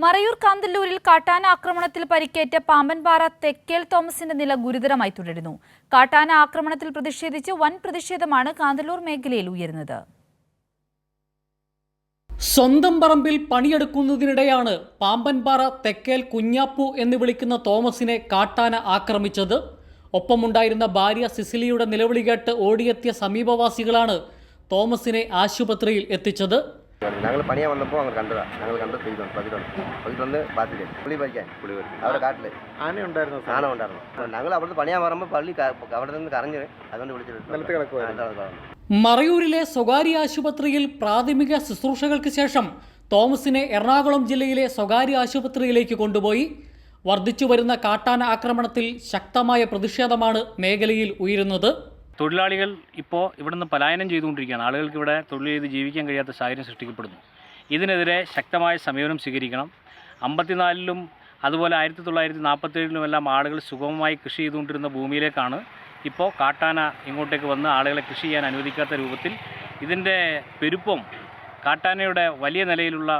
മറയൂർ കാന്തല്ലൂരിൽ കാട്ടാന ആക്രമണത്തിൽ പരിക്കേറ്റ പാമ്പൻപാറ തെക്കേൽ തോമസിന്റെ നില ഗുരുതരമായി തുടരുന്നു. കാട്ടാന ആക്രമണത്തിൽ പ്രതിഷേധിച്ച് വൻ പ്രതിഷേധമാണ് കാന്തല്ലൂർ മേഖലയിൽ ഉയരുന്നത്. സ്വന്തം പറമ്പിൽ പണിയെടുക്കുന്നതിനിടെയാണ് പാമ്പൻപാറ തെക്കേൽ കുഞ്ഞാപ്പു എന്ന് വിളിക്കുന്ന തോമസിനെ കാട്ടാന ആക്രമിച്ചത്. ഒപ്പമുണ്ടായിരുന്ന ഭാര്യ സിസിലിയുടെ നിലവിളി കേട്ട് ഓടിയെത്തിയ സമീപവാസികളാണ് തോമസിനെ ആശുപത്രിയിൽ എത്തിച്ചത്. ഞങ്ങൾ പണിയാൻ വന്നപ്പോൾ അങ്ങനെ കണ്ടതാണ്. ഞങ്ങൾ കണ്ട് പതിയിട്ട് വന്ന് പാത്തില്ലേ പുളി പറിക്കാൻ അവിടെ കാട്ടില് ആന ഉണ്ടായിരുന്നു. ഞങ്ങൾ അവിടുത്തെ പണിയാൻ പറയുമ്പോൾ പള്ളി അവിടെ നിന്ന് കറഞ്ഞ് അതുകൊണ്ട് വിളിച്ചിട്ട് മറയൂരിലെ സ്വകാര്യ ആശുപത്രിയിൽ പ്രാഥമിക ശുശ്രൂഷകൾക്ക് ശേഷം തോമസിനെ എറണാകുളം ജില്ലയിലെ സ്വകാര്യ ആശുപത്രിയിലേക്ക് കൊണ്ടുപോയി. വർദ്ധിച്ചു വരുന്ന കാട്ടാന ആക്രമണത്തിൽ ശക്തമായ പ്രതിഷേധമാണ് മേഖലയിൽ ഉയരുന്നത്. തൊഴിലാളികൾ ഇപ്പോൾ ഇവിടുന്ന് പലായനം ചെയ്തുകൊണ്ടിരിക്കുകയാണ്. ആളുകൾക്ക് ഇവിടെ തൊഴിൽ ചെയ്ത് ജീവിക്കാൻ കഴിയാത്ത സാഹചര്യം സൃഷ്ടിക്കപ്പെടുന്നു. ഇതിനെതിരെ ശക്തമായ സമീപനം സ്വീകരിക്കണം. 54-ലും അതുപോലെ 1947-ലും എല്ലാം ആളുകൾ സുഗമമായി കൃഷി ചെയ്തുകൊണ്ടിരുന്ന ഭൂമിയിലേക്കാണ് ഇപ്പോൾ കാട്ടാന ഇങ്ങോട്ടേക്ക് വന്ന് ആളുകളെ കൃഷി ചെയ്യാൻ അനുവദിക്കാത്ത രൂപത്തിൽ ഇതിൻ്റെ പെരുപ്പം, കാട്ടാനയുടെ വലിയ നിലയിലുള്ള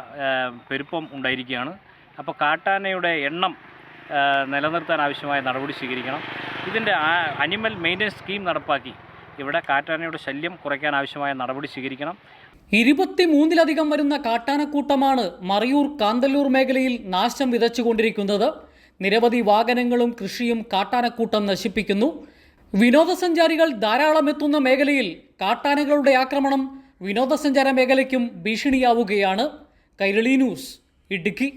പെരുപ്പം ഉണ്ടായിരിക്കുകയാണ്. അപ്പോൾ കാട്ടാനയുടെ എണ്ണം നിലനിർത്താൻ ആവശ്യമായ നടപടി സ്വീകരിക്കണം. ഇതിൻ്റെ അനിമൽ മെയിൻ്റനൻസ് സ്കീം നടപ്പാക്കി ഇവിടെ കാട്ടാനയുടെ ശല്യം കുറയ്ക്കാൻ ആവശ്യമായ നടപടി സ്വീകരിക്കണം. 23-ലധികം വരുന്ന കാട്ടാനക്കൂട്ടമാണ് മറയൂർ കാന്തല്ലൂർ മേഖലയിൽ നാശം വിതച്ചുകൊണ്ടിരിക്കുന്നത്. നിരവധി വാഹനങ്ങളും കൃഷിയും കാട്ടാനക്കൂട്ടം നശിപ്പിക്കുന്നു. വിനോദസഞ്ചാരികൾ ധാരാളം എത്തുന്ന മേഖലയിൽ കാട്ടാനകളുടെ ആക്രമണം വിനോദസഞ്ചാര മേഖലയ്ക്കും ഭീഷണിയാവുകയാണ്. കൈരളി ന്യൂസ്, ഇടുക്കി.